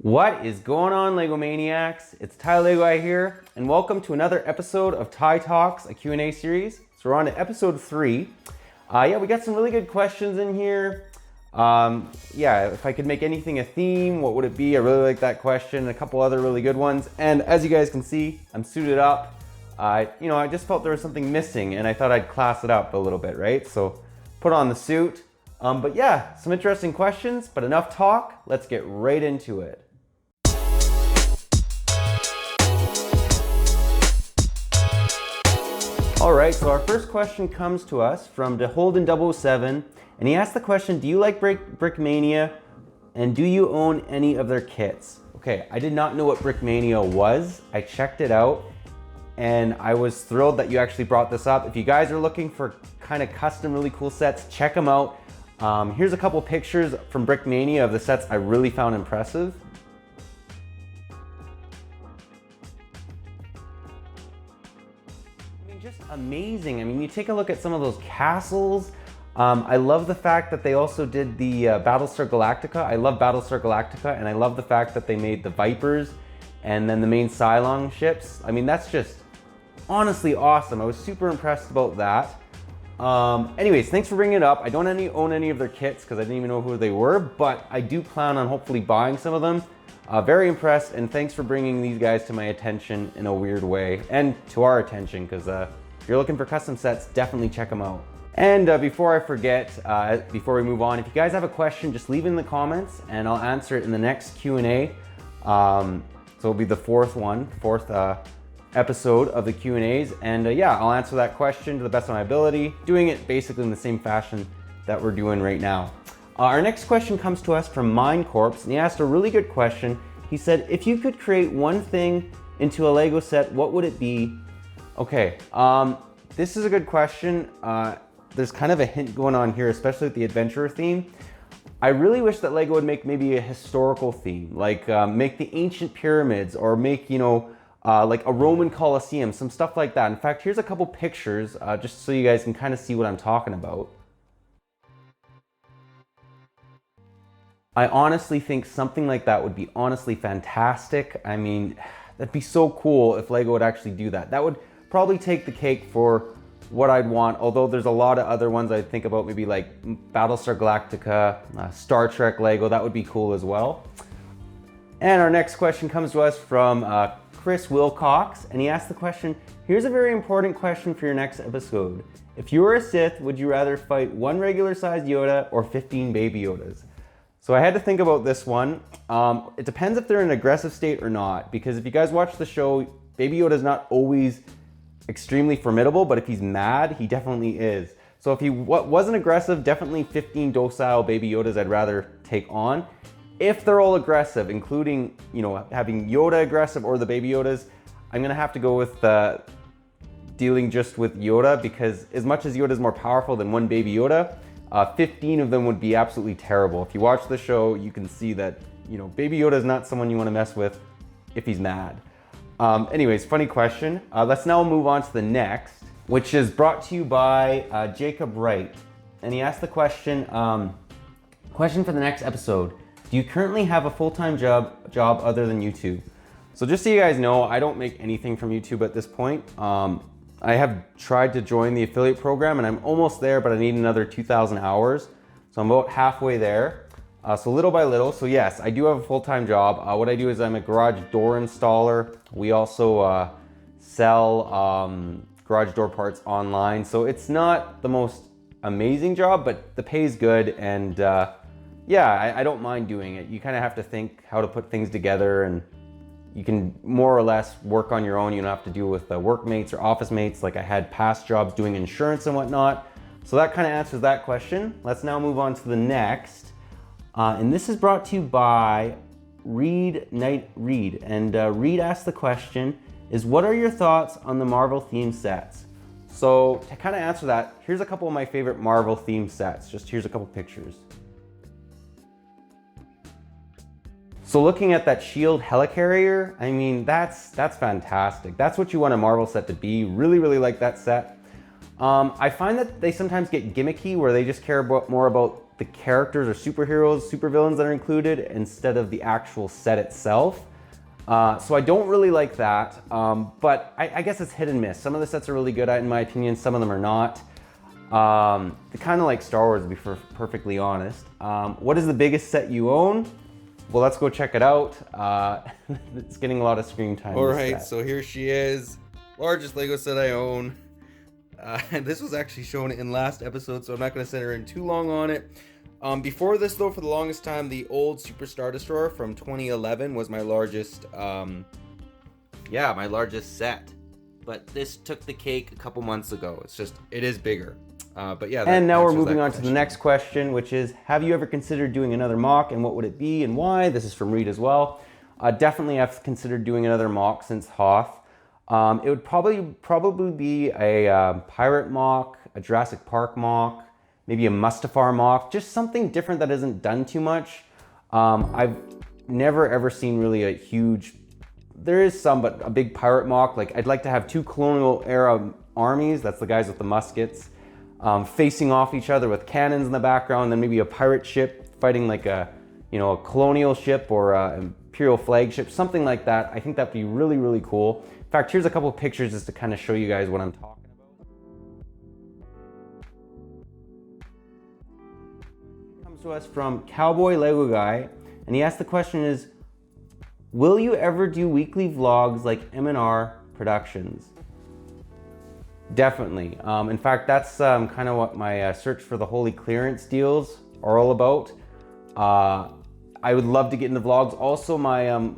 What is going on, Lego Maniacs? It's Ty Lego Guy here, and welcome to another episode of Ty Talks, a Q&A series. So we're on to episode 3. We got some really good questions in here. If I could make anything a theme, what would it be? I really like that question, and a couple other really good ones. And as you guys can see, I'm suited up. I just felt there was something missing, and I thought I'd class it up a little bit, right? So put on the suit. Some interesting questions, but enough talk. Let's get right into it. All right, so our first question comes to us from DeHolden007, and he asked the question, do you like Brick Mania, and do you own any of their kits? Okay, I did not know what Brick Mania was. I checked it out, and I was thrilled that you actually brought this up. If you guys are looking for kind of custom, really cool sets, check them out. Here's a couple pictures from Brick Mania of the sets I really found impressive. Just amazing. I mean, you take a look at some of those castles. I love the fact that they also did the Battlestar Galactica. I love Battlestar Galactica, and I love the fact that they made the Vipers and then the main Cylon ships. I mean, that's just honestly awesome. I was super impressed about that. Anyways, thanks for bringing it up. I don't own any of their kits because I didn't even know who they were, but I do plan on hopefully buying some of them. Very impressed, and thanks for bringing these guys to my attention in a weird way, and to our attention, because if you're looking for custom sets, definitely check them out. And before I forget, before we move on, if you guys have a question, just leave it in the comments, and I'll answer it in the next Q&A. So it'll be the fourth episode of the Q&As, and I'll answer that question to the best of my ability, doing it basically in the same fashion that we're doing right now. Our next question comes to us from MindCorpse, and he asked a really good question. He said, if you could create one thing into a Lego set, what would it be? Okay, this is a good question. There's kind of a hint going on here, especially with the adventurer theme. I really wish that Lego would make maybe a historical theme, like make the ancient pyramids, or make, like a Roman Colosseum, some stuff like that. In fact, here's a couple pictures, just so you guys can kind of see what I'm talking about. I honestly think something like that would be honestly fantastic. I mean, that'd be so cool if Lego would actually do that. That would probably take the cake for what I'd want, although there's a lot of other ones I'd think about, maybe like Battlestar Galactica, Star Trek Lego, that would be cool as well. And our next question comes to us from Chris Wilcox, and he asked the question, here's a very important question for your next episode. If you were a Sith, would you rather fight one regular sized Yoda or 15 baby Yodas? So I had to think about this one. It depends if they're in an aggressive state or not, because if you guys watch the show, Baby Yoda is not always extremely formidable, but if he's mad, he definitely is. So if he wasn't aggressive, definitely 15 docile Baby Yodas I'd rather take on. If they're all aggressive, including, having Yoda aggressive or the Baby Yodas, I'm gonna have to go with dealing just with Yoda, because as much as Yoda is more powerful than one Baby Yoda, 15 of them would be absolutely terrible. If you watch the show, you can see that, Baby Yoda is not someone you want to mess with if he's mad. Anyways, funny question. Let's now move on to the next, which is brought to you by Jacob Wright. And he asked the question, question for the next episode. Do you currently have a full-time job other than YouTube? So just so you guys know, I don't make anything from YouTube at this point. I have tried to join the affiliate program, and I'm almost there, but I need another 2,000 hours. So I'm about halfway there. So little by little. So yes, I do have a full-time job. What I do is I'm a garage door installer. We also sell garage door parts online. So it's not the most amazing job, but the pay is good. And I don't mind doing it. You kind of have to think how to put things together, and you can more or less work on your own. You don't have to deal with workmates or office mates like I had past jobs doing insurance and whatnot. So that kind of answers that question. Let's now move on to the next. And this is brought to you by Reed Knight Reed. And Reed asked the question, what are your thoughts on the Marvel theme sets? So to kind of answer that, here's a couple of my favorite Marvel theme sets. Here's a couple pictures. So looking at that shield helicarrier, I mean, that's fantastic. That's what you want a Marvel set to be. Really, really like that set. I find that they sometimes get gimmicky, where they just care more about the characters or superheroes, supervillains that are included instead of the actual set itself. So I don't really like that, but I guess it's hit and miss. Some of the sets are really good, in my opinion. Some of them are not. They're kind of like Star Wars, to be perfectly honest. What is the biggest set you own? Well, let's go check it out. It's getting a lot of screen time. All right, so here she is. Largest Lego set I own. And this was actually shown in last episode, so I'm not going to center in too long on it. Before this, though, for the longest time, the old Super Star Destroyer from 2011 was my largest, my largest set. But this took the cake a couple months ago. It is bigger. But yeah. And now we're moving on to the next question, which is, have you ever considered doing another MOC, and what would it be and why? This is from Reed as well. Definitely I've considered doing another MOC since Hoth. It would probably be a Pirate MOC, a Jurassic Park MOC, maybe a Mustafar MOC, just something different that isn't done too much. I've never ever seen really a huge, there is some, but a big pirate MOC. Like, I'd like to have two colonial era armies, that's the guys with the muskets, facing off each other with cannons in the background, then maybe a pirate ship fighting like a colonial ship or an imperial flagship, something like that. I think that'd be really, really cool. In fact, here's a couple of pictures just to kind of show you guys what I'm talking about. Comes to us from Cowboy Lego Guy, and he asked the question is, will you ever do weekly vlogs like M&R Productions? Definitely. In fact, that's kind of what my search for the holy clearance deals are all about. I would love to get into vlogs. Also, my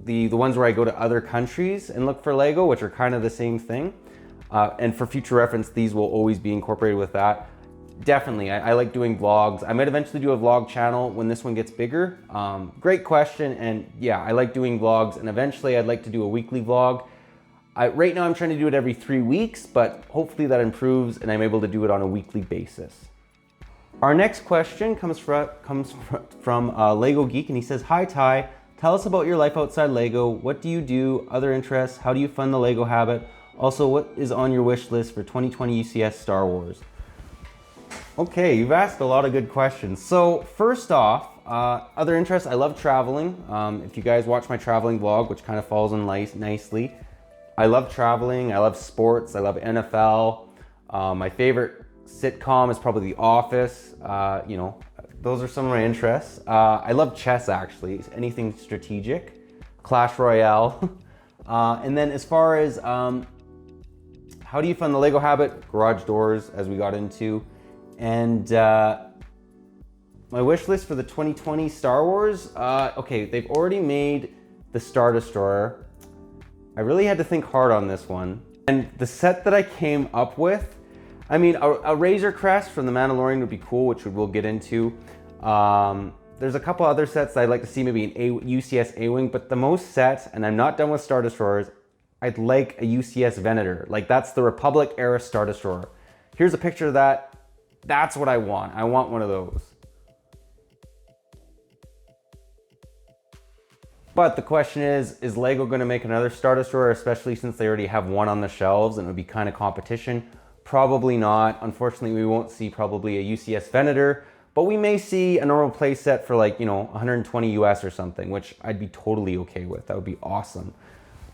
the ones where I go to other countries and look for Lego, which are kind of the same thing. And for future reference, these will always be incorporated with that. Definitely, I like doing vlogs. I might eventually do a vlog channel when this one gets bigger. Great question, and yeah, I like doing vlogs, and eventually I'd like to do a weekly vlog. Right now I'm trying to do it every 3 weeks, but hopefully that improves and I'm able to do it on a weekly basis. Our next question comes from Lego Geek, and he says, "Hi Ty, tell us about your life outside Lego. What do you do? Other interests? How do you fund the Lego habit? Also, what is on your wish list for 2020 UCS Star Wars?" Okay, you've asked a lot of good questions. So first off, other interests, I love traveling. If you guys watch my traveling vlog, which kind of falls in nicely, I love traveling, I love sports, I love NFL. My favorite sitcom is probably The Office. Those are some of my interests. I love chess, actually, anything strategic, Clash Royale. And then as far as how do you fund the Lego habit? Garage doors, as we got into. And my wish list for the 2020 Star Wars, okay, they've already made the Star Destroyer. I really had to think hard on this one. And the set that I came up with, I mean, a Razor Crest from the Mandalorian would be cool, which we'll get into. There's a couple other sets that I'd like to see, maybe an UCS A-Wing, but the most set, and I'm not done with Star Destroyers, I'd like a UCS Venator. Like, that's the Republic era Star Destroyer. Here's a picture of that. That's what I want. I want one of those. But the question is Lego going to make another Star Destroyer, especially since they already have one on the shelves and it would be kind of competition? Probably not. Unfortunately, we won't see probably a UCS Venator, but we may see a normal play set for like, 120 US or something, which I'd be totally okay with. That would be awesome.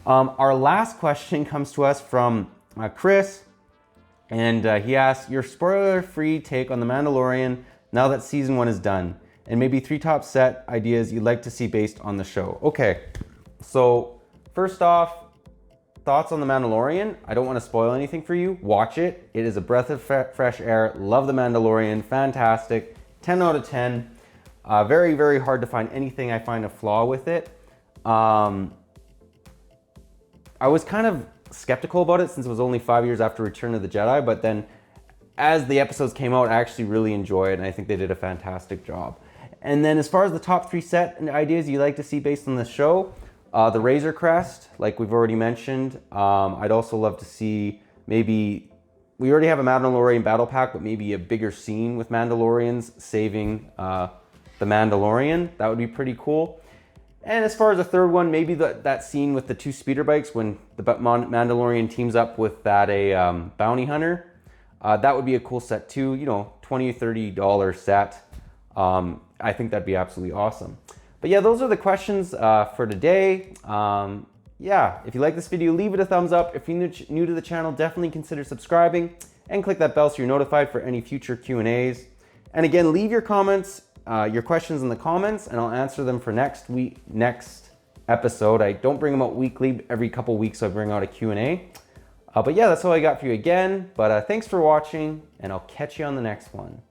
Our last question comes to us from Chris, and he asks, your spoiler-free take on The Mandalorian now that season 1 is done, and maybe 3 top set ideas you'd like to see based on the show. Okay, so first off, thoughts on The Mandalorian. I don't want to spoil anything for you. Watch it. It is a breath of fresh air. Love The Mandalorian. Fantastic. 10 out of 10. Very, very hard to find anything I find a flaw with it. I was kind of skeptical about it since it was only 5 years after Return of the Jedi, but then as the episodes came out, I actually really enjoyed it, and I think they did a fantastic job. And then as far as the top 3 set and ideas you'd like to see based on the show, the Razor Crest, like we've already mentioned. I'd also love to see maybe, we already have a Mandalorian battle pack, but maybe a bigger scene with Mandalorians saving the Mandalorian. That would be pretty cool. And as far as the third one, maybe that scene with the 2 speeder bikes when the Mandalorian teams up with that bounty hunter. That would be a cool set too, you know, $20 or $30 set. I think that'd be absolutely awesome. But yeah, those are the questions for today. Yeah, if you like this video, leave it a thumbs up. If you're new to the channel, definitely consider subscribing and click that bell so you're notified for any future Q&As. And again, leave your comments, your questions in the comments, and I'll answer them for next episode. I don't bring them out weekly. Every couple weeks I bring out a Q&A. But yeah, that's all I got for you again. But thanks for watching, and I'll catch you on the next one.